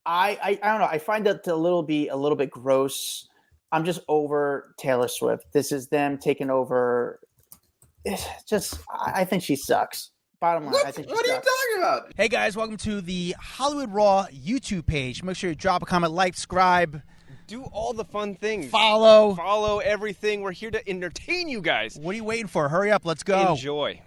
I don't know. I find that a little bit gross. I'm just over Taylor Swift. This is them taking over. It's just, I think she sucks. Bottom line, I think she What are you sucks. talking about? Hey guys, welcome to the Hollywood Raw YouTube page. Make sure you drop a comment, like, subscribe, Do all the fun things. follow. Everything. We're here to entertain you guys. What are you waiting for? Hurry up, let's go. Enjoy.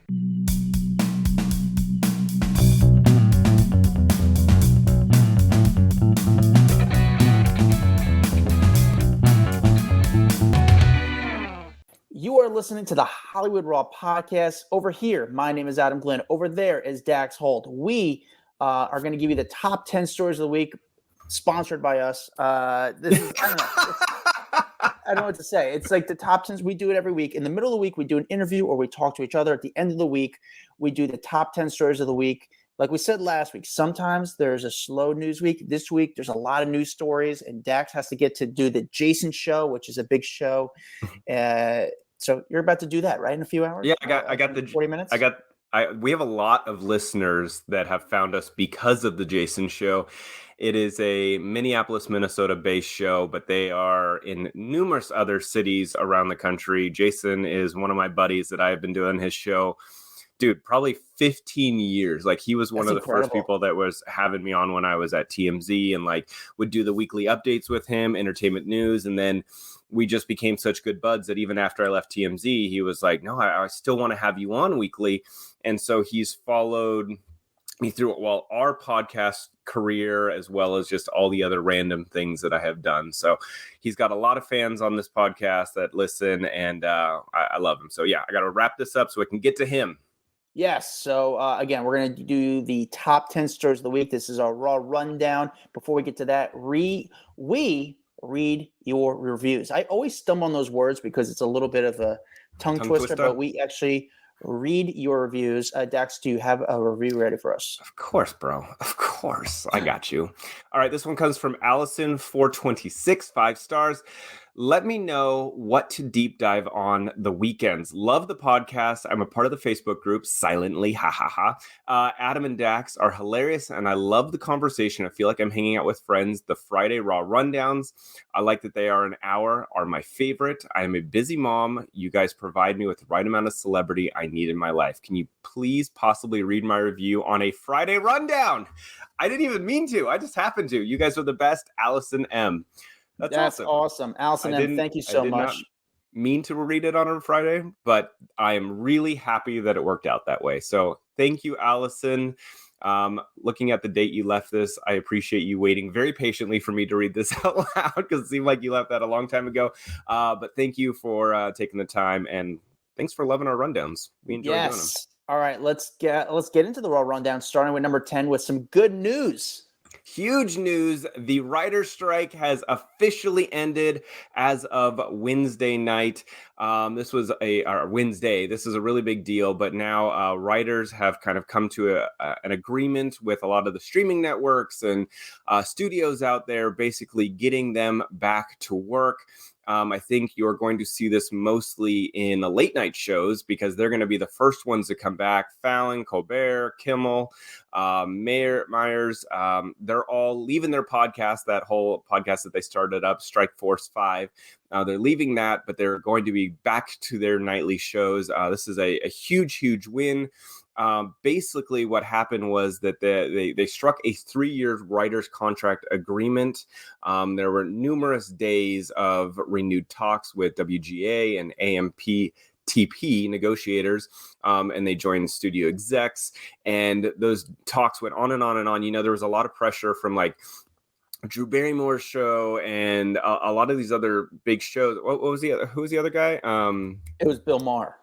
You are listening to the Hollywood Raw podcast. Over here, my name is Adam Glyn. Over there is Dax Holt. We are going to give you the top 10 stories of the week, sponsored by us. This is, I don't know. I don't know what to say. It's like the top 10s. We do it every week. In the middle of the week, we do an interview or we talk to each other. At the end of the week, we do the top 10 stories of the week. Like we said last week, sometimes there's a slow news week. This week, there's a lot of news stories, and Dax has to get to do the Jason show, which is a big show. So you're about to do that, right? In a few hours? Yeah, I got the 40 minutes. We have a lot of listeners that have found us because of the Jason show. It is a Minneapolis, Minnesota-based show, but they are in numerous other cities around the country. Jason is one of my buddies that I've been doing his show. Dude, probably 15 years. Like, he was one of the first people that was having me on when I was at TMZ, and like would do the weekly updates with him, entertainment news. And then we just became such good buds that even after I left TMZ, he was like, no, I still want to have you on weekly. And so he's followed me through our podcast career, as well as just all the other random things that I have done. So he's got a lot of fans on this podcast that listen, and I love him. So yeah, I got to wrap this up so I can get to him. Yes. So, again, we're going to do the top 10 stories of the week. This is our Raw rundown. Before we get to that, we read your reviews. I always stumble on those words because it's a little bit of a tongue twister, but we actually read your reviews. Dax, do you have a review ready for us? Of course, bro. Of course. I got you. All right. This one comes from Allison426, 5 stars. Let me know what to deep dive on the weekends. Love the podcast. I'm a part of the Facebook group, silently, ha ha ha. Adam and Dax are hilarious, and I love the conversation. I feel like I'm hanging out with friends. The Friday Raw rundowns, I like that they are an hour, are my favorite. I am a busy mom. You guys provide me with the right amount of celebrity I need in my life. Can you please possibly read my review on a Friday rundown? I didn't even mean to. I just happened to. You guys are the best. Allison M. That's awesome. Allison M., thank you so much. Not mean to read it on a Friday, but I am really happy that it worked out that way. So thank you, Allison. Looking at the date you left this, I appreciate you waiting very patiently for me to read this out loud, because it seemed like you left that a long time ago. But thank you for taking the time, and thanks for loving our rundowns. We enjoy doing them. All right, let's get into the Raw rundown, starting with number 10 with some good news. Huge news. The writer's strike has officially ended as of Wednesday night. This was Wednesday. This is a really big deal, but now writers have kind of come to an agreement with a lot of the streaming networks and studios out there, basically getting them back to work. I think you're going to see this mostly in the late night shows, because they're going to be the first ones to come back. Fallon, Colbert, Kimmel, Myers, they're all leaving their podcast, that whole podcast that they started up, Strike Force 5. They're leaving that, but they're going to be back to their nightly shows. This is a huge, huge win. Basically what happened was that they struck a 3-year writer's contract agreement. There were numerous days of renewed talks with WGA and AMPTP negotiators, and they joined studio execs, and those talks went on and on and on. You know, there was a lot of pressure from like Drew Barrymore's show and a lot of these other big shows. Who was the other guy? It was Bill Maher.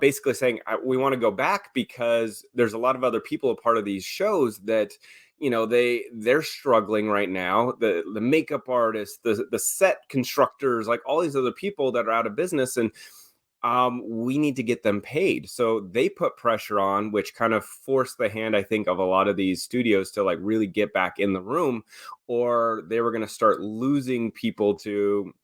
Basically saying we want to go back because there's a lot of other people a part of these shows that, you know, they're struggling right now. The makeup artists, the set constructors, like all these other people that are out of business, and we need to get them paid. So they put pressure on, which kind of forced the hand, I think, of a lot of these studios to like really get back in the room, or they were going to start losing people to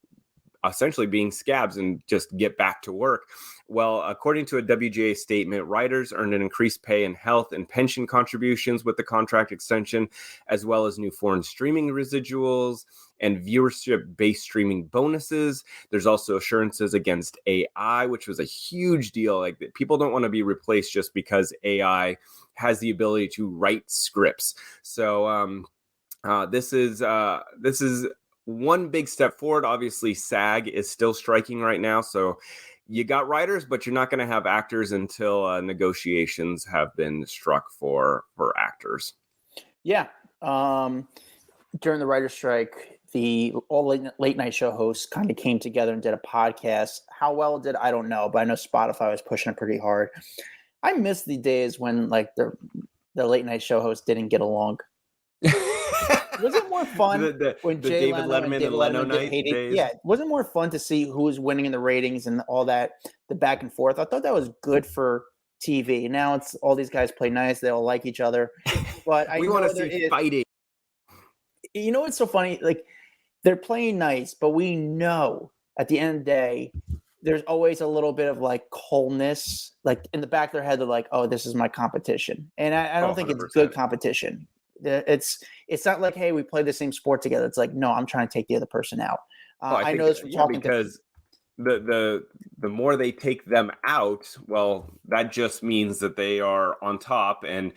essentially being scabs and just get back to work. Well, according to a WGA statement, writers earned an increased pay in health and pension contributions with the contract extension, as well as new foreign streaming residuals and viewership-based streaming bonuses. There's also assurances against AI, which was a huge deal. Like, people don't want to be replaced just because AI has the ability to write scripts. So this is one big step forward. Obviously, SAG is still striking right now, so you got writers, but you're not going to have actors until negotiations have been struck for actors. Yeah. During the writer's strike, all late night show hosts kind of came together and did a podcast. How well it did, I don't know, but I know Spotify was pushing it pretty hard. I miss the days when like the late night show hosts didn't get along. Was it more fun when the Jay David Leno Letterman and Leno Letterman night hated? days? Yeah, was it more fun to see who was winning in the ratings and all that, the back and forth? I thought that was good for TV. Now it's all these guys play nice; they all like each other. But we want to see fighting. You know what's so funny? Like, they're playing nice, but we know at the end of the day, there's always a little bit of like coldness, like in the back of their head. They're like, "Oh, this is my competition," and I don't think it's good competition. It's not like, "Hey, we play the same sport together." It's like, "No, I'm trying to take the other person out." I know this from talking because the more they take them out, well, that just means that they are on top, and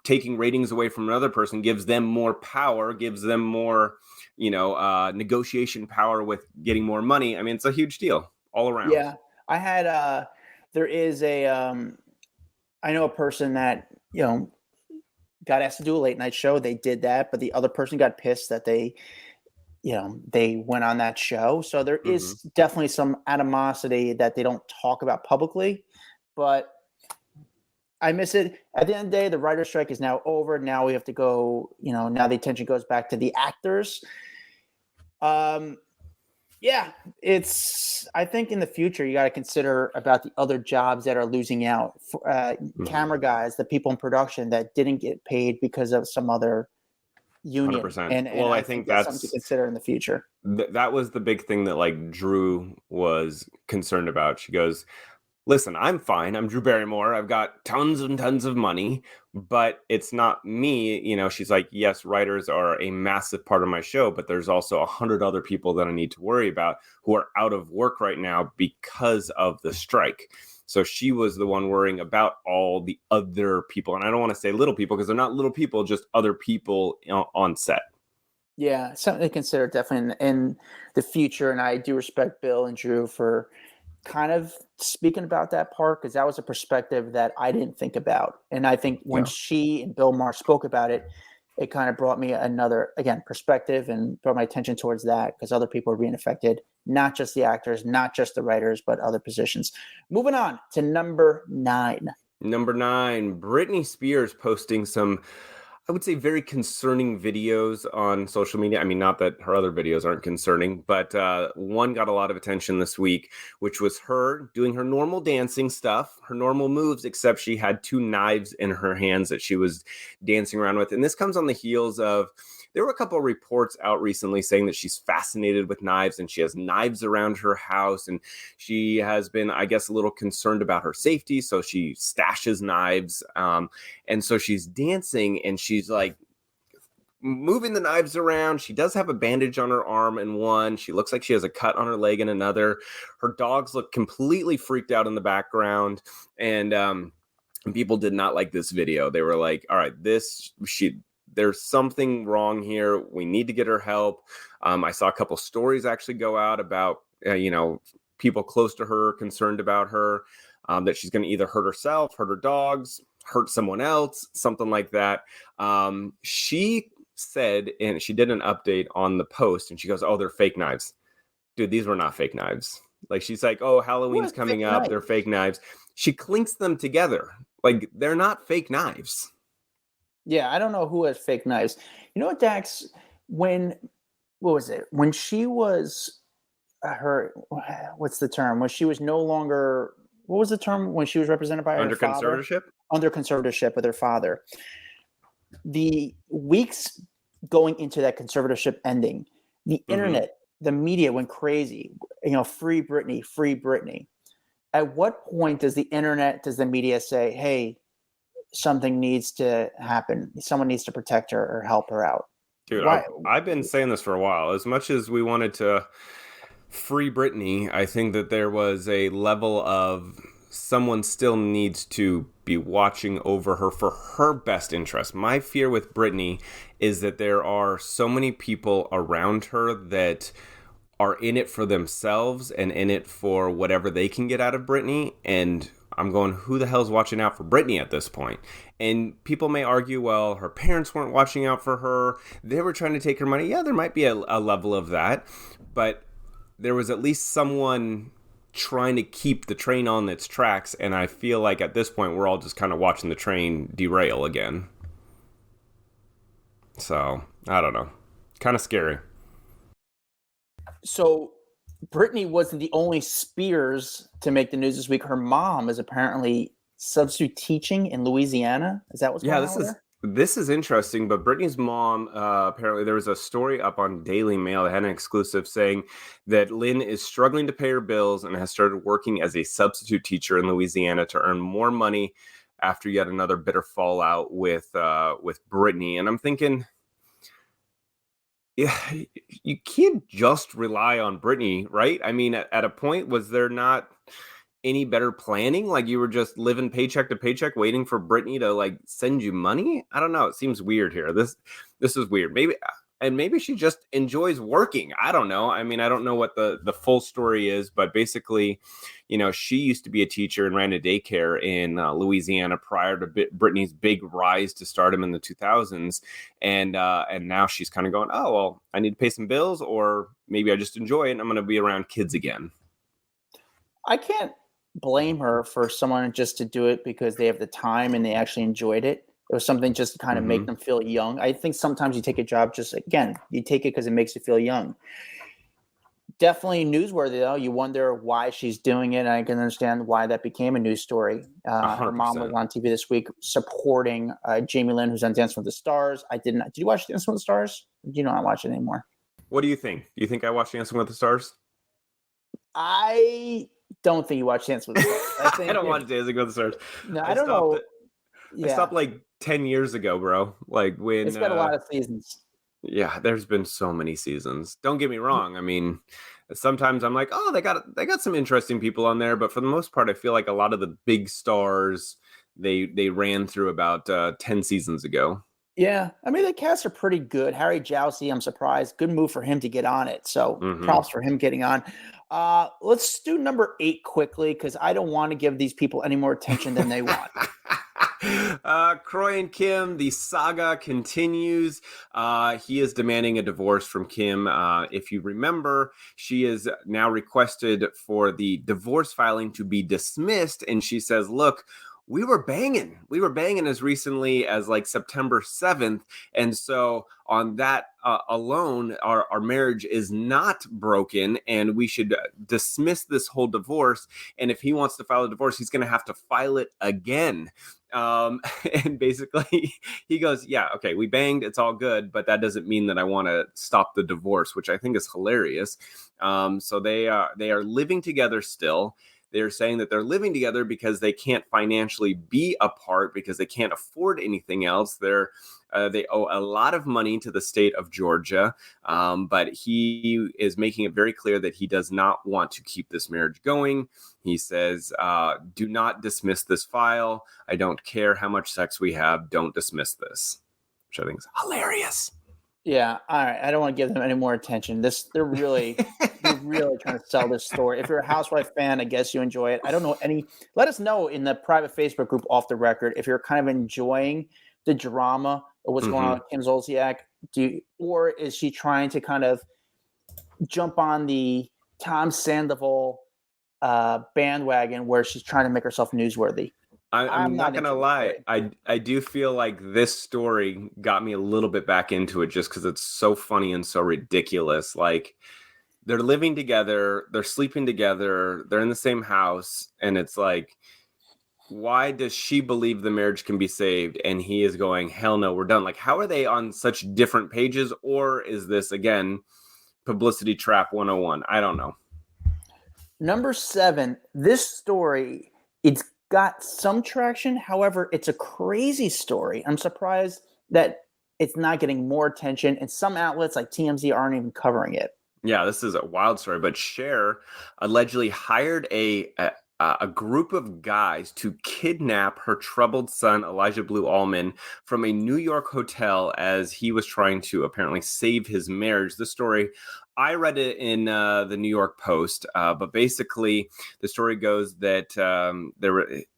taking ratings away from another person gives them more power, gives them more, negotiation power with getting more money. I mean, it's a huge deal all around. Yeah, I had there is a I know a person that got asked to do a late night show. They did that, but the other person got pissed that they went on that show. So there is definitely some animosity that they don't talk about publicly, but I miss it. At the end of the day, the writer's strike is now over. Now we have to go, now the attention goes back to the actors. Yeah, I think in the future, you got to consider about the other jobs that are losing out. Camera guys, the people in production that didn't get paid because of some other union. 100%. And I think that's something to consider in the future. That was the big thing that like Drew was concerned about. She goes, "Listen, I'm fine. I'm Drew Barrymore. I've got tons and tons of money, but it's not me." She's like, "Yes, writers are a massive part of my show, but there's also 100 other people that I need to worry about who are out of work right now because of the strike." So she was the one worrying about all the other people. And I don't want to say little people because they're not little people, just other people on set. Yeah, something to consider definitely in the future. And I do respect Bill and Drew for kind of speaking about that part, because that was a perspective that I didn't think about. And I think when she and Bill Maher spoke about it, it kind of brought me another, again, perspective and brought my attention towards that, because other people are being affected, not just the actors, not just the writers, but other positions. Moving on to number 9. Number 9, Britney Spears posting some, I would say, very concerning videos on social media. I mean, not that her other videos aren't concerning, but one got a lot of attention this week, which was her doing her normal dancing stuff, her normal moves, except she had 2 knives in her hands that she was dancing around with. And this comes on the heels of, there were a couple of reports out recently saying that she's fascinated with knives and she has knives around her house. And she has been, I guess, a little concerned about her safety. So she stashes knives. And so she's dancing and she's like moving the knives around. She does have a bandage on her arm in one. She looks like she has a cut on her leg in another. Her dogs look completely freaked out in the background. And people did not like this video. They were like, all right, there's something wrong here. We need to get her help. I saw a couple stories actually go out about, people close to her concerned about her, that she's going to either hurt herself, hurt her dogs, hurt someone else, something like that. She said, and she did an update on the post, and she goes, "Oh, they're fake knives." Dude, these were not fake knives. Like, she's like, "Oh, Halloween's coming up. They're fake knives." She clinks them together. Like, they're not fake knives. Yeah, I don't know who has fake knives. You know what, Dax? What was it? When she was what's the term? When she was no longer, what was the term when she was represented by her father? Conservatorship? Under conservatorship with her father. The weeks going into that conservatorship ending, the internet, the media went crazy. Free Britney, free Britney. At what point does the media say, hey, something needs to happen. Someone needs to protect her or help her out. Dude, Why? I've been saying this for a while. As much as we wanted to free Britney, I think that there was a level of someone still needs to be watching over her for her best interest. My fear with Britney is that there are so many people around her that are in it for themselves and in it for whatever they can get out of Britney. And I'm going, who the hell's watching out for Britney at this point? And people may argue, well, her parents weren't watching out for her. They were trying to take her money. Yeah, there might be a level of that. But there was at least someone trying to keep the train on its tracks. And I feel like at this point, we're all just kind of watching the train derail again. So, I don't know. Kind of scary. So Britney wasn't the only Spears to make the news this week. Her mom is apparently substitute teaching in Louisiana. Is that what's going on there? This is interesting, but Britney's mom, apparently there was a story up on Daily Mail that had an exclusive saying that Lynn is struggling to pay her bills and has started working as a substitute teacher in Louisiana to earn more money after yet another bitter fallout with Britney. And I'm thinking, yeah, you can't just rely on Britney, right? I mean, at a point, was there not any better planning? Like you were just living paycheck to paycheck, waiting for Britney to like send you money? I don't know. It seems weird here. This is weird. Maybe she just enjoys working. I don't know. I mean, I don't know what the full story is, but basically, you know, she used to be a teacher and ran a daycare in Louisiana prior to Britney's big rise to stardom in the 2000s. And now she's kind of going, oh, well, I need to pay some bills, or maybe I just enjoy it and I'm going to be around kids again. I can't blame her for someone just to do it because they have the time and they actually enjoyed it. It was something just to kind of make them feel young. I think sometimes you take a job you take it because it makes you feel young. Definitely newsworthy, though. You wonder why she's doing it, and I can understand why that became a news story. Her mom was on TV this week supporting Jamie Lynn, who's on Dancing with the Stars. Did you watch Dancing with the Stars? Or do you not watch it anymore? What do you think? Do you think I watched Dancing with the Stars? I don't think you watch Dancing with the Stars. I don't watch Dancing with the Stars. No, I don't know. I stopped like 10 years ago, bro. Like when it's been a lot of seasons. Yeah, there's been so many seasons. Don't get me wrong. I mean, sometimes I'm like, oh, they got some interesting people on there, but for the most part, I feel like a lot of the big stars they ran through about 10 seasons ago. Yeah, I mean the casts are pretty good. Harry Jowsey, I'm surprised. Good move for him to get on it. So props for him getting on. Let's do number 8 quickly because I don't want to give these people any more attention than they want. Kroy and Kim, the saga continues. He is demanding a divorce from Kim. If you remember, she is now requested for the divorce filing to be dismissed. And she says, look, we were banging as recently as like September 7th. And so on that alone, our marriage is not broken and we should dismiss this whole divorce. And if he wants to file a divorce, he's going to have to file it again. And basically he goes, yeah, okay, we banged. It's all good. But that doesn't mean that I want to stop the divorce, which I think is hilarious. So they are living together still. They're saying that they're living together because they can't financially be apart because they can't afford anything else. They owe a lot of money to the state of Georgia, but he is making it very clear that he does not want to keep this marriage going. He says, do not dismiss this file. I don't care how much sex we have. Don't dismiss this, which I think is hilarious. Yeah, all right. I don't want to give them any more attention. They're really trying to sell this story. If you're a Housewife fan, I guess you enjoy it. I don't know any. Let us know in the private Facebook group off the record if you're kind of enjoying the drama of what's going on with Kim Zolciak. Or is she trying to kind of jump on the Tom Sandoval bandwagon where she's trying to make herself newsworthy? I'm not going to lie. I do feel like this story got me a little bit back into it just because it's so funny and so ridiculous. Like they're living together, they're sleeping together, they're in the same house. And it's like, why does she believe the marriage can be saved? And he is going, hell no, we're done. Like, how are they on such different pages? Or is this, again, publicity trap 101? I don't know. Number 7, this story, it's got some traction. However, it's a crazy story. I'm surprised that it's not getting more attention, and some outlets like TMZ aren't even covering it. Yeah, this is a wild story, but Cher allegedly hired a group of guys to kidnap her troubled son, Elijah Blue Allman, from a New York hotel as he was trying to apparently save his marriage. The story, I read it in the New York Post, but basically the story goes that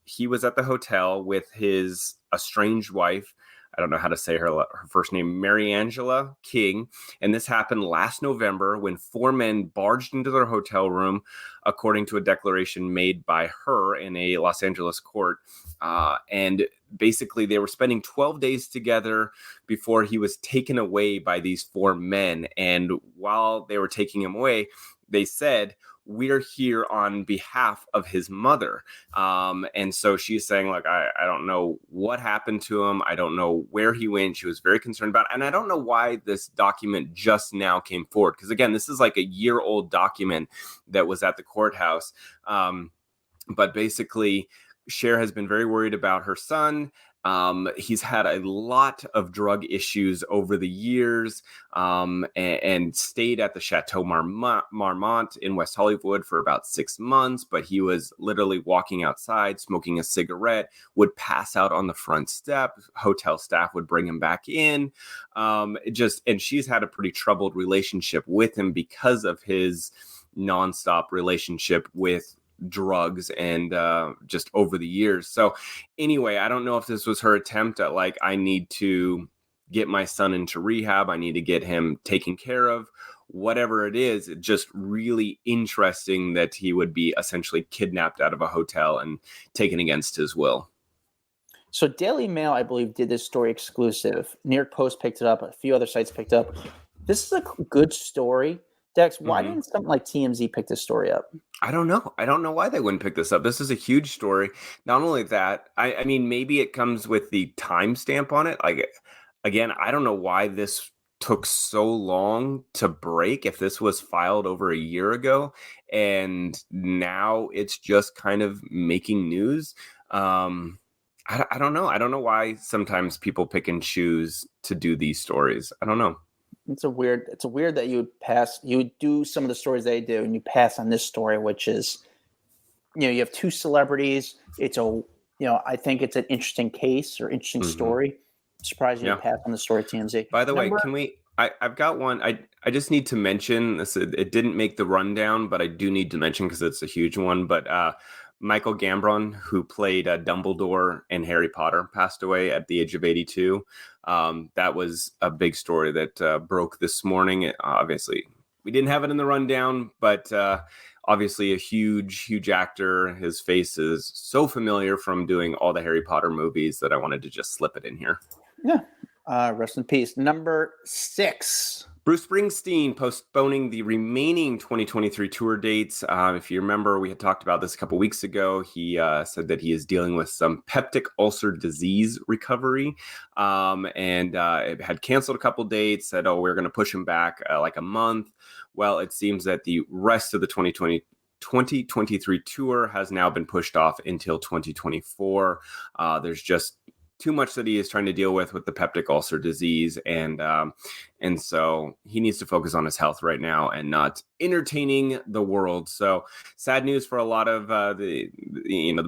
he was at the hotel with his estranged wife. I don't know how to say her first name, Mary Angela King. And this happened last November when 4 men barged into their hotel room, according to a declaration made by her in a Los Angeles court. And basically, they were spending 12 days together before he was taken away by these 4 men. And while they were taking him away, they said, "We're here on behalf of his mother." And so she's saying, like, I don't know what happened to him. I don't know where he went. She was very concerned about it. And I don't know why this document just now came forward. Because, again, this is like a year-old document that was at the courthouse. But basically, Cher has been very worried about her son. He's had a lot of drug issues over the years, and stayed at the Chateau Marmont in West Hollywood for about 6 months. But he was literally walking outside, smoking a cigarette, would pass out on the front step. Hotel staff would bring him back in. And she's had a pretty troubled relationship with him because of his nonstop relationship with drugs and just over the years. So anyway, I don't know if this was her attempt at, like, I need to get my son into rehab, I need to get him taken care of, whatever it is. It's just really interesting that he would be essentially kidnapped out of a hotel and taken against his will. So Daily Mail, I believe, did this story exclusive. New York Post picked it up. A few other sites picked it up. This is a good story. Dex, why didn't something like TMZ pick this story up? I don't know. I don't know why they wouldn't pick this up. This is a huge story. Not only that, I mean, maybe it comes with the timestamp on it. Like, again, I don't know why this took so long to break if this was filed over a year ago and now it's just kind of making news. I don't know. I don't know why sometimes people pick and choose to do these stories. I don't know. It's a weird that you would do some of the stories they do and you pass on this story, which is, you have 2 celebrities. I think it's an interesting case or interesting story. I'm surprised you pass on the story at TMZ. By the way, I've got one. I just need to mention this. It didn't make the rundown, but I do need to mention because it's a huge one. But Michael Gambon, who played Dumbledore in Harry Potter, passed away at the age of 82. That was a big story that broke this morning. Obviously, we didn't have it in the rundown, but obviously a huge actor. His face is so familiar from doing all the Harry Potter movies that I wanted to just slip it in here. Yeah. Rest in peace. Number 6. Bruce Springsteen postponing the remaining 2023 tour dates. If you remember, we had talked about this a couple weeks ago. He said that he is dealing with some peptic ulcer disease recovery, and it had canceled a couple dates, said, we're going to push him back like a month. Well, it seems that the rest of the 2023 tour has now been pushed off until 2024. There's just too much that he is trying to deal with the peptic ulcer disease, and so he needs to focus on his health right now and not entertaining the world. So sad news for a lot of the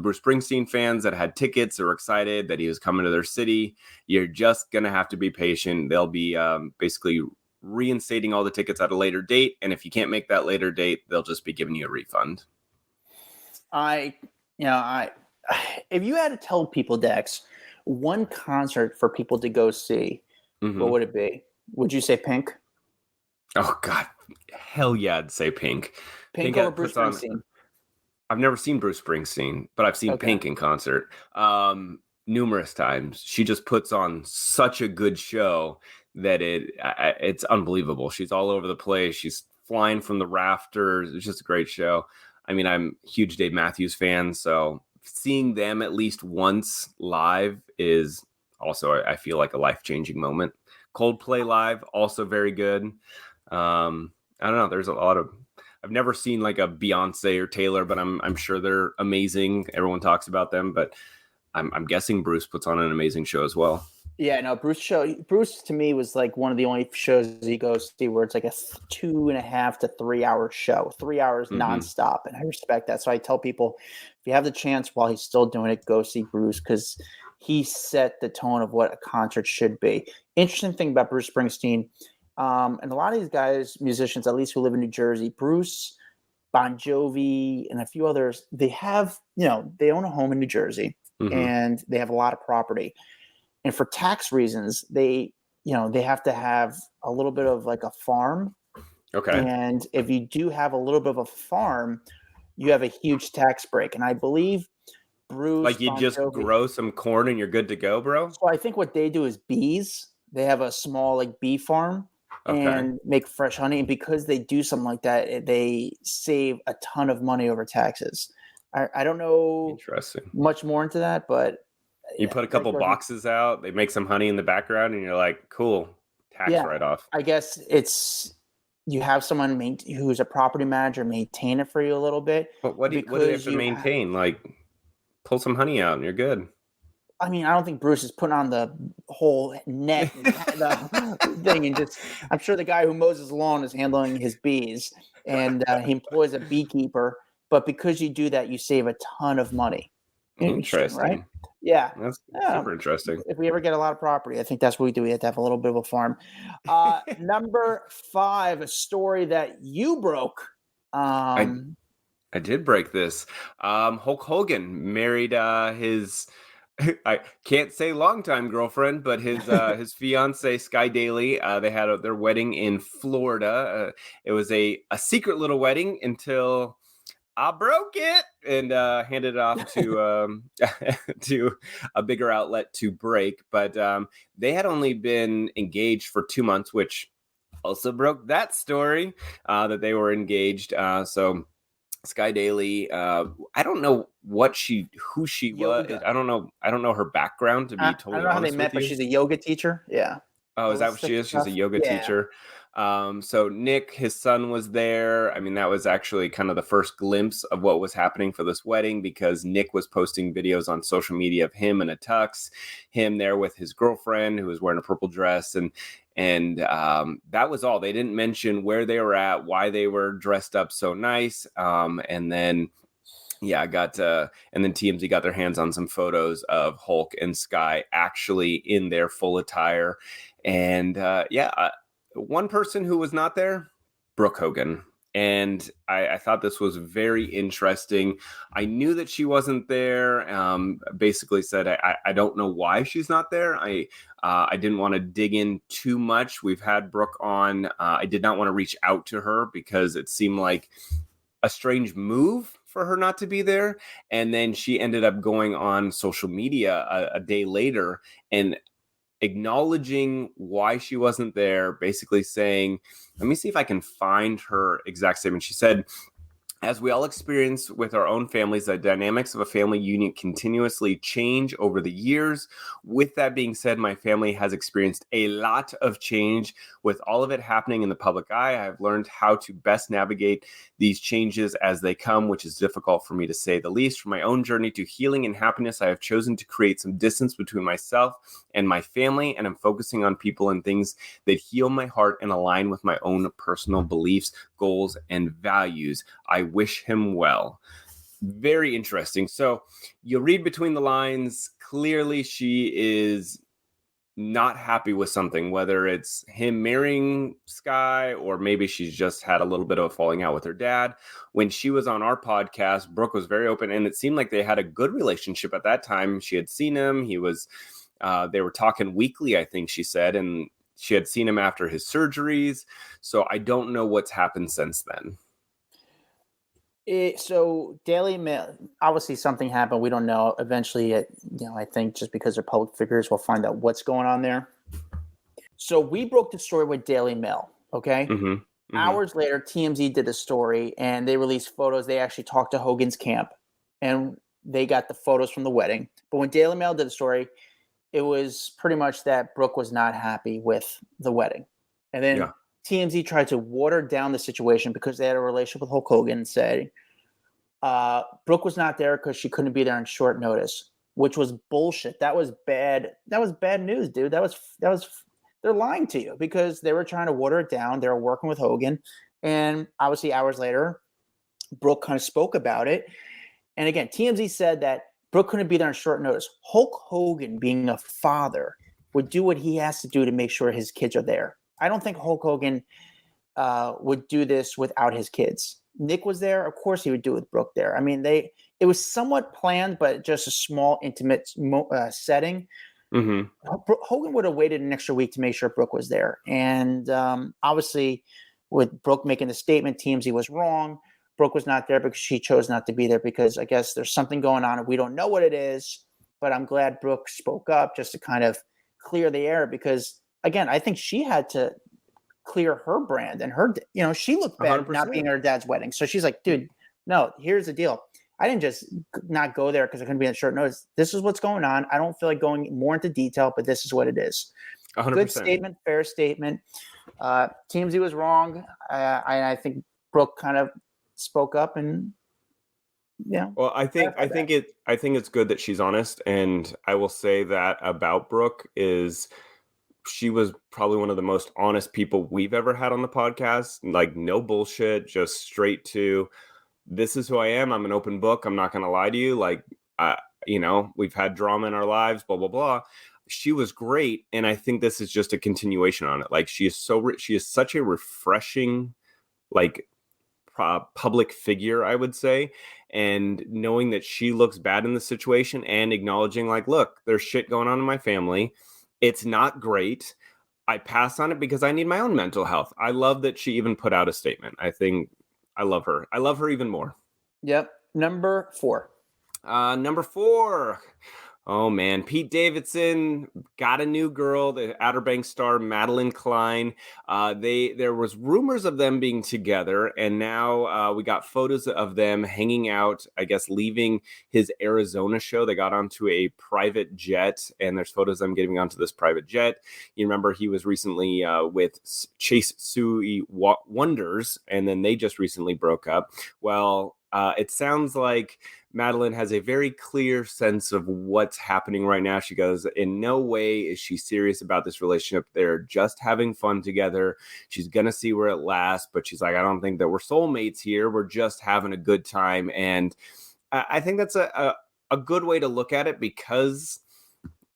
Bruce Springsteen fans that had tickets, that were excited that he was coming to their city. You're just gonna have to be patient. They'll be basically reinstating all the tickets at a later date, and if you can't make that later date, they'll just be giving you a refund. If you had to tell people, Dex, one concert for people to go see, what would it be? Would you say Pink? Oh God, hell yeah, I'd say Pink. Pink or Bruce Springsteen? I've never seen Bruce Springsteen, but I've seen Pink in concert numerous times. She just puts on such a good show that it's unbelievable. She's all over the place. She's flying from the rafters. It's just a great show. I mean, I'm a huge Dave Matthews fan, so seeing them at least once live is also, I feel like, a life-changing moment. Coldplay live, also very good. I don't know. There's a lot of, I've never seen like a Beyonce or Taylor, but I'm sure they're amazing. Everyone talks about them, but I'm guessing Bruce puts on an amazing show as well. Yeah, no, Bruce to me was like one of the only shows he goes to where it's like a 2.5 to 3 hour show, 3 hours nonstop. And I respect that. So I tell people, if you have the chance while he's still doing it, go see Bruce, because he set the tone of what a concert should be. Interesting thing about Bruce Springsteen, and a lot of these guys, musicians, at least who live in New Jersey, Bruce, Bon Jovi, and a few others, they have, they own a home in New Jersey and they have a lot of property. And for tax reasons, they have to have a little bit of like a farm. Okay. And if you do have a little bit of a farm, you have a huge tax break. And I believe Bruce, like you just grow some corn and you're good to go, bro. So I think what they do is bees. They have a small like bee farm and make fresh honey. And because they do something like that, they save a ton of money over taxes. I don't know much more into that, but you put a couple boxes out, they make some honey in the background, and you're like, cool, tax write-off. I guess it's you have someone who's a property manager maintain it for you a little bit. But what do they have to maintain? Like, pull some honey out and you're good. I mean, I don't think Bruce is putting on the whole net thing and just. I'm sure the guy who mows his lawn is handling his bees, and he employs a beekeeper. But because you do that, you save a ton of money. Interesting, right? Yeah, that's super interesting. If we ever get a lot of property, I think that's what we do. We have to have a little bit of a farm. Number 5, a story that you broke. I did break this. Hulk Hogan married his. I can't say longtime girlfriend, but his fiance Sky Daly. They had their wedding in Florida. It was a secret little wedding until I broke it and handed it off to to a bigger outlet to break. But they had only been engaged for 2 months, which also broke that story that they were engaged. So Sky Daly, I don't know who she was. I don't know her background, to be totally honest. I don't know how they met, but she's a yoga teacher. Yeah. Oh, is that what she is? She's a yoga teacher. So Nick, his son, was there. I mean, that was actually kind of the first glimpse of what was happening for this wedding, because Nick was posting videos on social media of him in a tux, him there with his girlfriend who was wearing a purple dress. And that was all. They didn't mention where they were at, why they were dressed up so nice. And then TMZ got their hands on some photos of Hulk and Sky actually in their full attire. And one person who was not there, Brooke Hogan. And I thought this was very interesting. I knew that she wasn't there. Basically said, I don't know why she's not there. I didn't want to dig in too much. We've had Brooke on. I did not want to reach out to her because it seemed like a strange move for her not to be there. And then she ended up going on social media a day later and acknowledging why she wasn't there, basically saying, let me see if I can find her exact statement. She said, as we all experience with our own families, the dynamics of a family union continuously change over the years. With that being said, my family has experienced a lot of change. With all of it happening in the public eye, I have learned how to best navigate these changes as they come, which is difficult for me to say the least. From my own journey to healing and happiness, I have chosen to create some distance between myself and my family, and I'm focusing on people and things that heal my heart and align with my own personal beliefs, goals, and values. I wish him well. Very interesting. So you read between the lines. Clearly, she is not happy with something, whether it's him marrying Sky or maybe she's just had a little bit of a falling out with her dad. When she was on our podcast, Brooke was very open, and it seemed like they had a good relationship at that time. She had seen him. He was, they were talking weekly, I think she said, and she had seen him after his surgeries. So I don't know what's happened since then. So Daily Mail, obviously something happened. We don't know. Eventually, I think just because they're public figures, we'll find out what's going on there. So we broke the story with Daily Mail. Okay. Hours later, TMZ did a story and they released photos. They actually talked to Hogan's camp and they got the photos from the wedding. But when Daily Mail did the story, it was pretty much that Brooke was not happy with the wedding. And then TMZ tried to water down the situation because they had a relationship with Hulk Hogan and said Brooke was not there because she couldn't be there on short notice, which was bullshit. That was bad. That was bad news, dude. That was they're lying to you because they were trying to water it down. They were working with Hogan. And obviously hours later, Brooke kind of spoke about it. And again, TMZ said that Brooke couldn't be there on short notice. Hulk Hogan, being a father, would do what he has to do to make sure his kids are there. I don't think Hulk Hogan would do this without his kids. Nick was there. Of course he would do it with Brooke there. I mean, it was somewhat planned, but just a small, intimate setting. Mm-hmm. Hogan would have waited an extra week to make sure Brooke was there. And obviously, with Brooke making the statement, TMZ was wrong. Brooke was not there because she chose not to be there because I guess there's something going on and we don't know what it is. But I'm glad Brooke spoke up just to kind of clear the air because, again, I think she had to clear her brand and her, she looked bad 100%. not being at her dad's wedding. So she's like, dude, no, here's the deal. I didn't just not go there because I couldn't be on short notice. This is what's going on. I don't feel like going more into detail, but this is what it is. 100%. Good statement, fair statement. TMZ was wrong. I think Brooke kind of spoke up and Well, I think it's good that she's honest, and I will say that about Brooke is she was probably one of the most honest people we've ever had on the podcast. Like no bullshit, just straight to this is who I am. I'm an open book. I'm not going to lie to you. Like, we've had drama in our lives, blah, blah, blah. She was great. And I think this is just a continuation on it. Like she is such a refreshing, like public figure, I would say. And knowing that she looks bad in the situation and acknowledging like, look, there's shit going on in my family. It's not great. I pass on it because I need my own mental health. I love that she even put out a statement. I think I love her. I love her even more. Yep. Number 4. Number 4. Oh, man. Pete Davidson got a new girl, the Outer Banks star, Madelyn Cline. There was rumors of them being together, and now we got photos of them hanging out, I guess, leaving his Arizona show. They got onto a private jet, and there's photos of them getting onto this private jet. You remember he was recently with Chase Sui Wonders, and then they just recently broke up. Well, it sounds like Madelyn has a very clear sense of what's happening right now. She goes, in no way is she serious about this relationship. They're just having fun together. She's going to see where it lasts, but she's like, I don't think that we're soulmates here. We're just having a good time. And I think that's a good way to look at it because,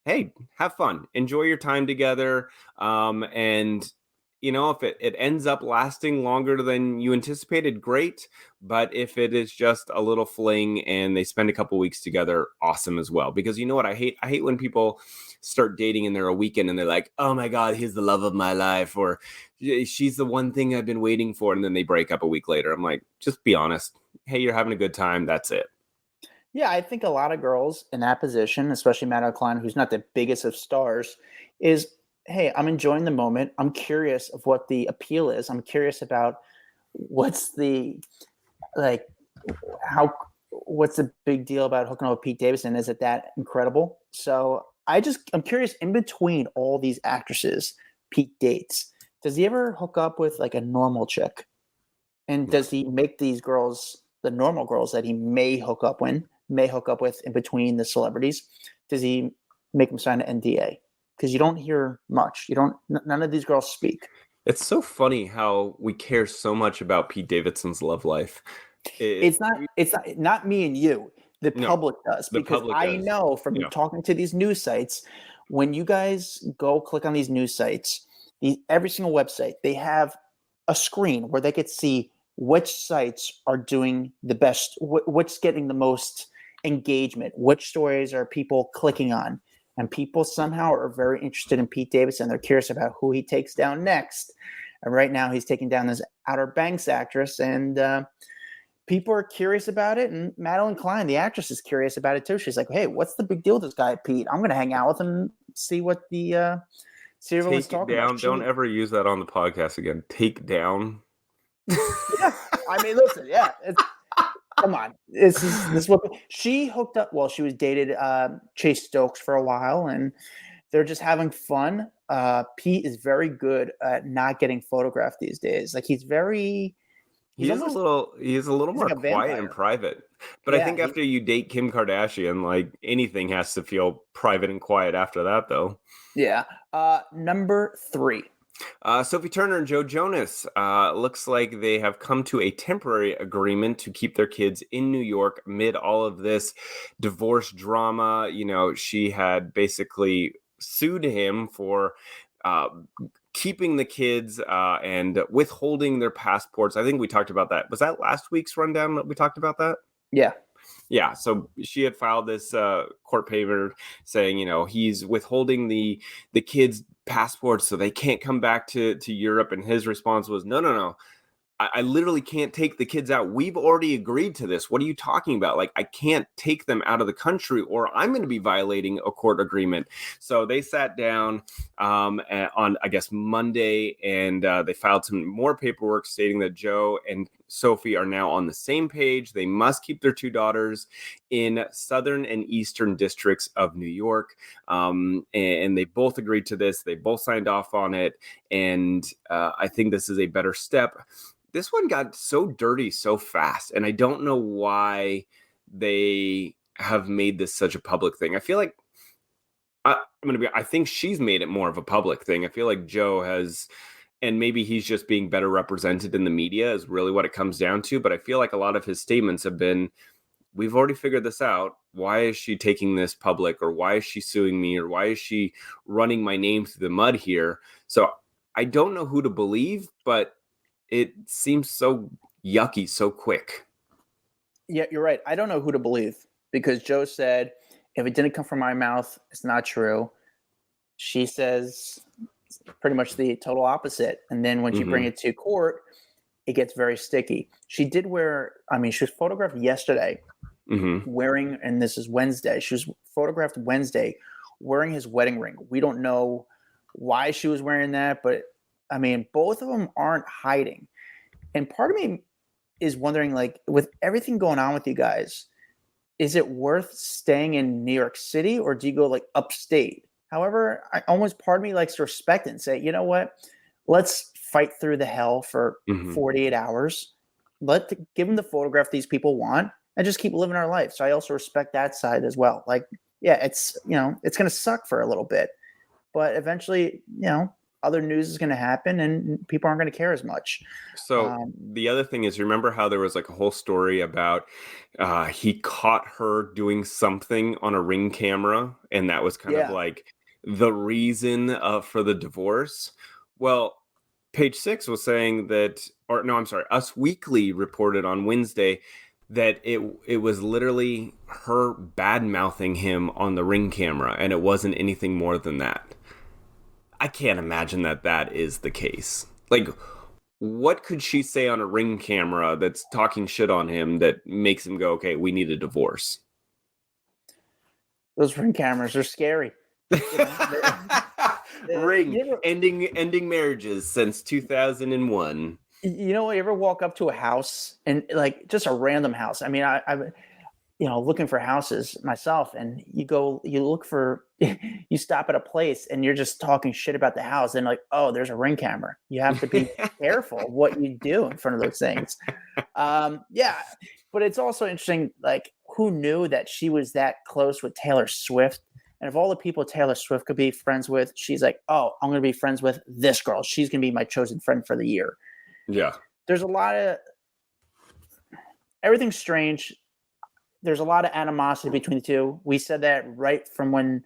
hey, have fun. Enjoy your time together. And if it ends up lasting longer than you anticipated, great. But if it is just a little fling and they spend a couple weeks together, awesome as well. Because you know what I hate? I hate when people start dating and they're a weekend and they're like, oh my God, he's the love of my life. Or she's the one thing I've been waiting for. And then they break up a week later. I'm like, just be honest. Hey, you're having a good time. That's it. Yeah, I think a lot of girls in that position, especially Madelyn Cline, who's not the biggest of stars, is hey, I'm enjoying the moment. I'm curious of what the appeal is. I'm curious about what's the big deal about hooking up with Pete Davidson? Is it that incredible? So I'm curious in between all these actresses Pete dates, does he ever hook up with like a normal chick? And does he make these girls, the normal girls that he may hook up with in between the celebrities, does he make them sign an NDA? Because you don't hear much. None of these girls speak. It's so funny how we care so much about Pete Davidson's love life. It's not me and you. The public does. Because I know from talking to these news sites, when you guys go click on these news sites, every single website, they have a screen where they could see which sites are doing the best, what's getting the most engagement, which stories are people clicking on. And people somehow are very interested in Pete Davidson. They're curious about who he takes down next. And right now he's taking down this Outer Banks actress. And people are curious about it. And Madelyn Cline, the actress, is curious about it too. She's like, hey, what's the big deal with this guy, Pete? I'm going to hang out with him and see what the see everyone's talking about. Don't ever use that on the podcast again. Take down. Yeah. I mean, listen, yeah. Come on. This is what she hooked up. Well, she was dated Chase Stokes for a while, and they're just having fun. Pete is very good at not getting photographed these days. Like he's He's almost a little more like a quiet and vampire. private. But I Yeah, think after you date Kim Kardashian, like anything has to feel private and quiet after that, though. yeah. Number 3. Sophie Turner and Joe Jonas looks like they have come to a temporary agreement to keep their kids in New York amid all of this divorce drama. You know, she had basically sued him for keeping the kids and withholding their passports. I think we talked about that. Was that last week's rundown that we talked about that? Yeah. Yeah, so she had filed this court paper saying, you know, he's withholding the kids' passports so they can't come back to Europe. And his response was, no. I literally can't take the kids out. We've already agreed to this. What are you talking about? Like, I can't take them out of the country or I'm going to be violating a court agreement. So they sat down on, I guess, Monday, and they filed some more paperwork stating that Joe and Sophie are now on the same page. They must keep their 2 daughters in southern and eastern districts of New York. And they both agreed to this. They both signed off on it. And I think this is a better step. This one got so dirty so fast, and I don't know why they have made this such a public thing. I feel like I think she's made it more of a public thing. I feel like Joe has, and maybe he's just being better represented in the media is really what it comes down to. But I feel like a lot of his statements have been, we've already figured this out. Why is she taking this public, or why is she suing me, or why is she running my name through the mud here? So I don't know who to believe, but it seems so yucky so quick. Yeah, you're right. I don't know who to believe because Joe said, if it didn't come from my mouth, it's not true. She says pretty much the total opposite. And then when you bring it to court, it gets very sticky. She did wear, she was photographed yesterday wearing, and this is Wednesday, she was photographed Wednesday wearing his wedding ring. We don't know why she was wearing that, but both of them aren't hiding. And part of me is wondering, like, with everything going on with you guys, is it worth staying in New York City, or do you go like upstate? However, part of me likes to respect it and say, you know what, let's fight through the hell for 48 hours. Give them the photograph these people want and just keep living our life. So I also respect that side as well. Like, yeah, it's going to suck for a little bit, but eventually, other news is going to happen and people aren't going to care as much. So the other thing is, remember how there was like a whole story about he caught her doing something on a Ring camera, and that was kind of like the reason for the divorce. Well, Page Six was saying that, or no, I'm sorry, Us Weekly reported on Wednesday that it was literally her bad mouthing him on the Ring camera, and it wasn't anything more than that. I can't imagine that is the case. Like, what could she say on a Ring camera that's talking shit on him that makes him go, okay, we need a divorce? Those Ring cameras are scary. Ring, ending marriages since 2001. You ever walk up to a house and like just a random house? I've looking for houses myself, and you stop at a place and you're just talking shit about the house, and like, oh, there's a Ring camera. You have to be careful what you do in front of those things. But it's also interesting, like, who knew that she was that close with Taylor Swift? And of all the people Taylor Swift could be friends with, she's like, oh, I'm going to be friends with this girl. She's going to be my chosen friend for the year. Yeah. There's a lot of everything's strange. There's a lot of animosity between the two. We said that right from when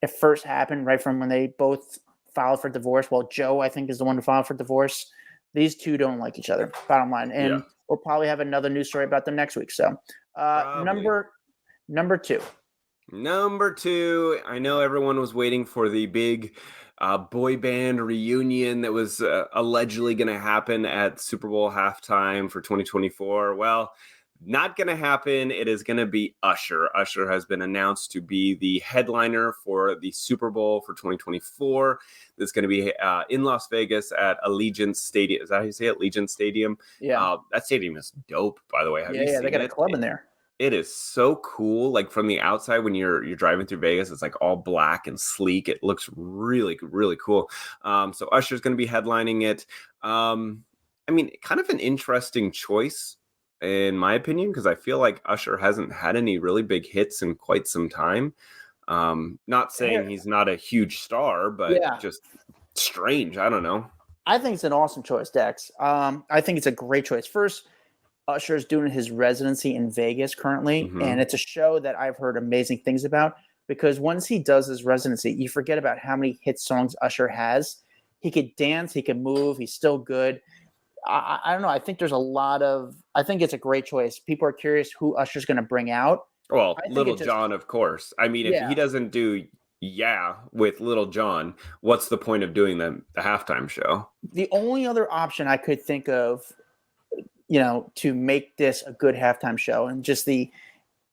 it first happened, right from when they both filed for divorce. Well, Joe, I think, is the one who filed for divorce. These two don't like each other, bottom line. And we'll probably have another news story about them next week. So number two. Number 2, I know everyone was waiting for the big boy band reunion that was allegedly going to happen at Super Bowl halftime for 2024. Well, not going to happen. It is going to be Usher. Usher has been announced to be the headliner for the Super Bowl for 2024. It's going to be in Las Vegas at Allegiant Stadium. Is that how you say it? Allegiant Stadium? Yeah. That stadium is dope, by the way. Have you seen they got it? a club in there. It is so cool. Like from the outside, when you're driving through Vegas, it's like all black and sleek. It looks really, really cool. So Usher's going to be headlining it. I mean, kind of an interesting choice in my opinion, because I feel like Usher hasn't had any really big hits in quite some time. Not saying he's not a huge star, but just strange. I don't know. I think it's an awesome choice, Dax. I think it's a great choice. First, Usher's doing his residency in Vegas currently, and it's a show that I've heard amazing things about, because once he does his residency, you forget about how many hit songs Usher has. He could dance, he can move, he's still good. I don't know. I think there's I think it's a great choice. People are curious who Usher's going to bring out. Well, Little John, of course. I mean, if he doesn't do with Little John, what's the point of doing the halftime show? The only other option I could think of, to make this a good halftime show, and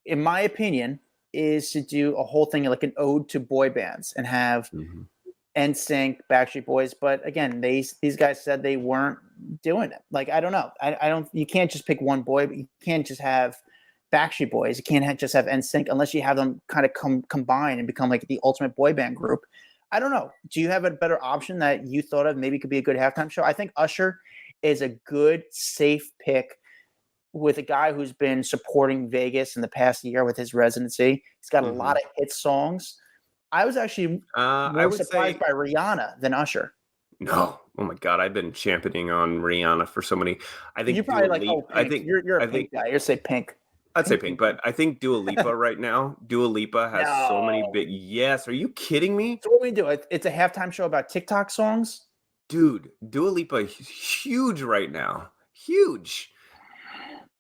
in my opinion, is to do a whole thing like an ode to boy bands and have NSYNC, Backstreet Boys. But again, these guys said they weren't doing it. Like, I don't know. I don't. You can't just pick one boy. But you can't just have Backstreet Boys. You can't just have NSYNC unless you have them kind of combine and become like the ultimate boy band group. I don't know. Do you have a better option that you thought of? Maybe could be a good halftime show. I think Usher is a good, safe pick with a guy who's been supporting Vegas in the past year with his residency. He's got a lot of hit songs. I was actually more surprised by Rihanna than Usher. No. Oh my God. I've been championing on Rihanna for so many. I think you're probably like, Pink. I think you're a Pink guy. You're say Pink. I'd say Pink, but I think Dua Lipa right now. Dua Lipa has so many big. Yes. Are you kidding me? So what we do? It's a halftime show about TikTok songs. Dude, Dua Lipa is huge right now. Huge.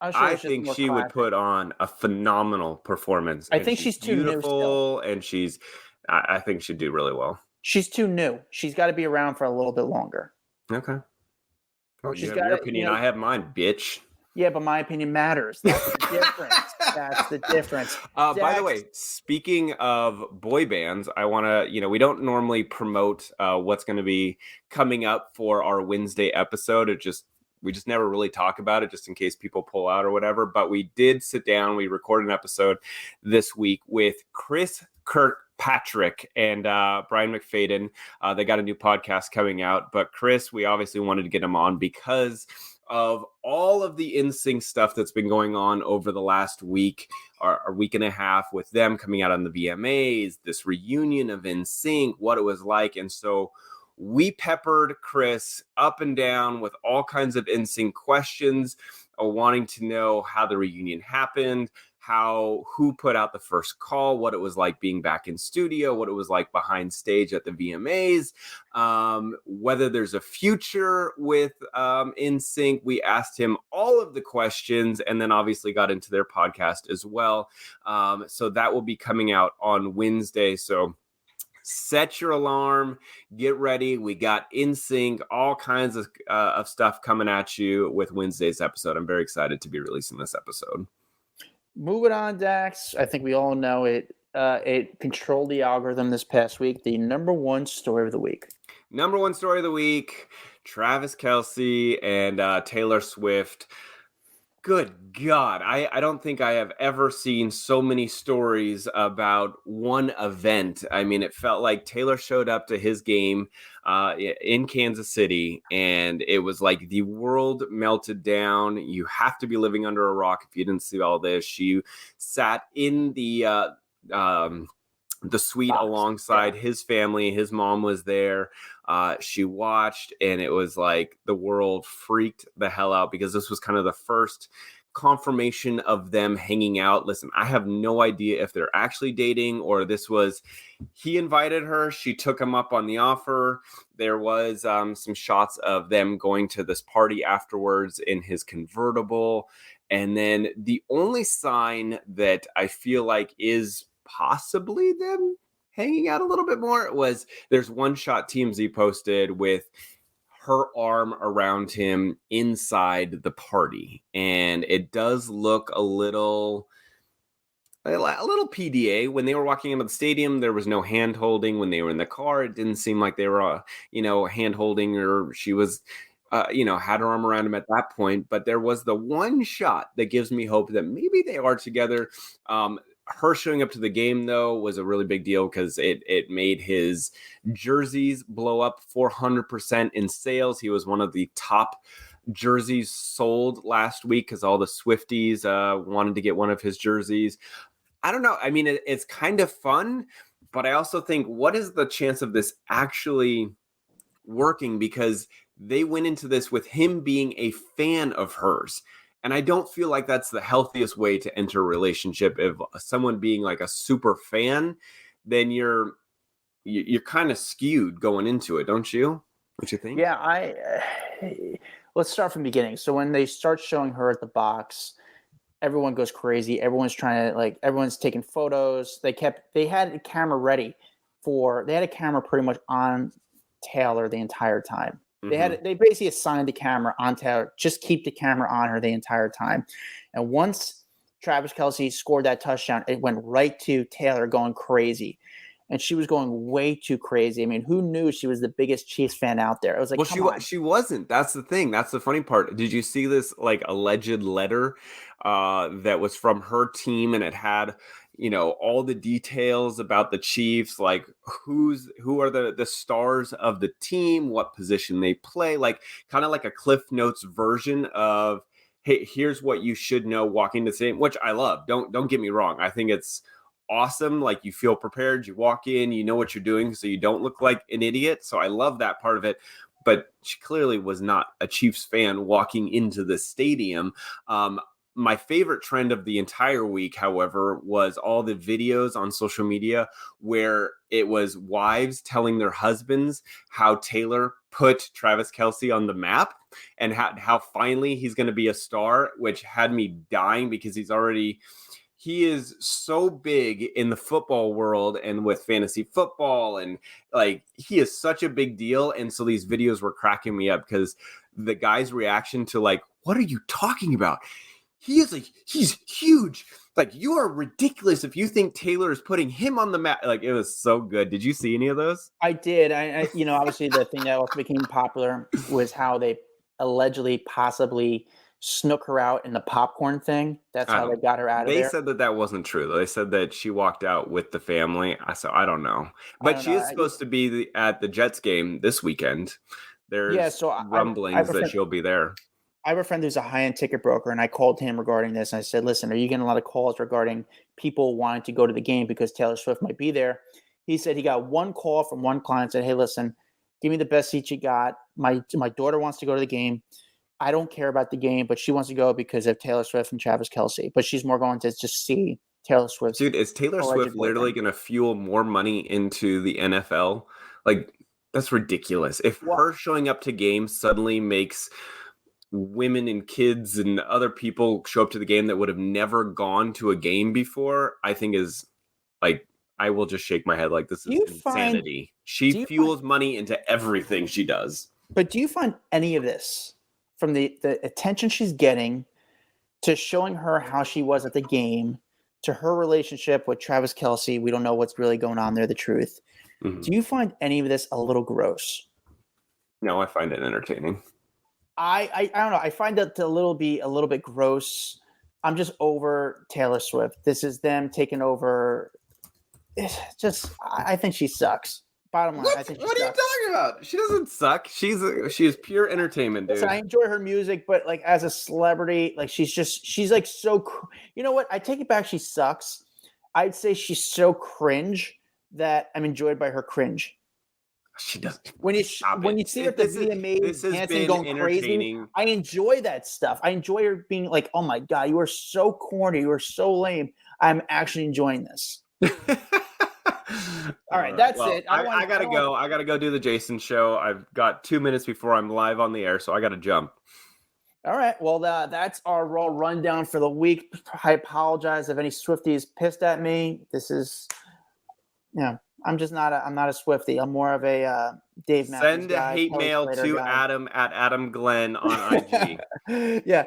I think she would put on a phenomenal performance. I think she's too beautiful, and I think she'd do really well. She's too new. She's got to be around for a little bit longer. Okay. Well, you have your opinion. I have mine, bitch. Yeah, but my opinion matters. That's the difference. That's the difference. By the way, speaking of boy bands, I want to, we don't normally promote what's going to be coming up for our Wednesday episode. We just never really talk about it just in case people pull out or whatever. But we did sit down. We recorded an episode this week with Chris Kirkpatrick and Brian McFadden. They got a new podcast coming out. But Chris, we obviously wanted to get him on because of all of the NSYNC stuff that's been going on over the last week or a week and a half with them coming out on the VMAs, this reunion of NSYNC, what it was like. And so we peppered Chris up and down with all kinds of NSYNC questions, wanting to know how the reunion happened, who put out the first call, what it was like being back in studio, what it was like behind stage at the VMAs, whether there's a future with NSYNC. We asked him all of the questions and then obviously got into their podcast as well. So that will be coming out on Wednesday. So set your alarm, get ready. We got NSYNC, all kinds of stuff coming at you with Wednesday's episode. I'm very excited to be releasing this episode. Moving on, Dax. I think we all know it. It controlled the algorithm this past week. The number one story of the week. Number one story of the week, Travis Kelce and Taylor Swift. Good God. I don't think I have ever seen so many stories about one event. I mean, it felt like Taylor showed up to his game in Kansas City, and it was like the world melted down. You have to be living under a rock if you didn't see all this. She sat in the suite alongside his family. His mom was there. She watched, and it was like the world freaked the hell out because this was kind of the first confirmation of them hanging out. Listen, I have no idea if they're actually dating or this was, he invited her, she took him up on the offer. There was some shots of them going to this party afterwards in his convertible. And then the only sign that I feel like is possibly them hanging out a little bit more was there's one shot TMZ posted with her arm around him inside the party, and it does look a little PDA. When they were walking into the stadium, there was no hand holding. When they were in the car, it didn't seem like they were hand holding, or she was had her arm around him at that point. But there was the one shot that gives me hope that maybe they are together. Her showing up to the game, though, was a really big deal because it made his jerseys blow up 400% in sales. He was one of the top jerseys sold last week because all the Swifties wanted to get one of his jerseys. I don't know. I mean, it's kind of fun, but I also think, what is the chance of this actually working? Because they went into this with him being a fan of hers. And I don't feel like that's the healthiest way to enter a relationship. If someone being like a super fan, then you're kind of skewed going into it, don't you? What you think? Yeah, let's start from the beginning. So when they start showing her at the box, everyone goes crazy. Everyone's trying to everyone's taking photos. They had a camera ready they had a camera pretty much on Taylor the entire time. They basically assigned the camera on Taylor, just keep the camera on her the entire time. And once Travis Kelce scored that touchdown, it went right to Taylor going crazy. And she was going way too crazy. I mean, who knew she was the biggest Chiefs fan out there? It was like, she wasn't. That's the thing. That's the funny part. Did you see this alleged letter that was from her team, and it had all the details about the Chiefs, like who are the stars of the team, what position they play, kind of like a Cliff Notes version of, hey, here's what you should know walking to the stadium, which I love. Don't get me wrong. I think it's awesome. Like, you feel prepared, you walk in, you know what you're doing, so you don't look like an idiot. So I love that part of it. But she clearly was not a Chiefs fan walking into the stadium. My favorite trend of the entire week, however, was all the videos on social media where it was wives telling their husbands how Taylor put Travis Kelce on the map and how finally he's going to be a star, which had me dying because he is so big in the football world and with fantasy football, and he is such a big deal. And so these videos were cracking me up because the guy's reaction to what are you talking about? He's huge. You are ridiculous if you think Taylor is putting him on the map. It was so good. Did you see any of those? I did. I obviously the thing that also became popular was how they allegedly possibly snook her out in the popcorn thing. That's how they got her out of there. They said that wasn't true, though. They said that she walked out with the family. So I don't know. But she is supposed to be at the Jets game this weekend. There's rumblings that she'll be there. I have a friend who's a high-end ticket broker, and I called him regarding this. And I said, listen, are you getting a lot of calls regarding people wanting to go to the game because Taylor Swift might be there? He said he got one call from one client, said, hey, listen, give me the best seat you got. My daughter wants to go to the game. I don't care about the game, but she wants to go because of Taylor Swift and Travis Kelce. But she's more going to just see Taylor Swift. Dude, is Taylor Swift literally going to fuel more money into the NFL? That's ridiculous. If her showing up to games suddenly makes women and kids and other people show up to the game that would have never gone to a game before, I think is I will just shake my head this is insanity. She fuels money into everything she does. But do you find any of this, from the attention she's getting to showing her how she was at the game to her relationship with Travis Kelce, we don't know what's really going on there, the truth. Mm-hmm. Do you find any of this a little gross? No, I find it entertaining. I don't know. I find that a little bit gross. I'm just over Taylor Swift. This is them taking over. It's just, I think she sucks. Bottom line, what? I think. What are you talking about? She doesn't suck. She is pure entertainment, dude. Listen, I enjoy her music, but as a celebrity, she's so. You know what? I take it back. She sucks. I'd say she's so cringe that I'm enjoyed by her cringe. She doesn't. When you see her at the VMAs dancing, going crazy, I enjoy that stuff. I enjoy her being oh my God, you are so corny, you are so lame. I'm actually enjoying this. All right, that's it. I gotta go. I gotta go do the Jason show. I've got 2 minutes before I'm live on the air, so I gotta jump. All right. Well, that's our Raw rundown for the week. I apologize if any Swifties pissed at me. This is, I'm not a Swiftie. I'm more of a Dave Matthews Send a hate mail to Adam at Adam Glyn on IG. Yeah.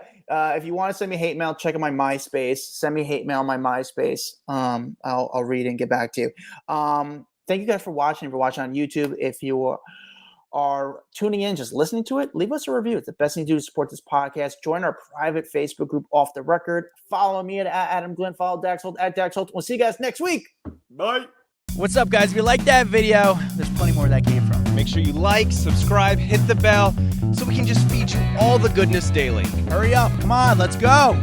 If you want to send me hate mail, check out my MySpace. Send me hate mail on my MySpace. I'll read it and get back to you. Thank you guys for watching. If you're watching on YouTube, if you are tuning in, just listening to it, leave us a review. It's the best thing to do to support this podcast. Join our private Facebook group, Off the Record. Follow me at Adam Glyn. Follow Dax Holt at Dax Holt. We'll see you guys next week. Bye. What's up, guys? If you like that video, there's plenty more where that came from. Make sure you like, subscribe, hit the bell so we can just feed you all the goodness daily. Hurry up. Come on, let's go.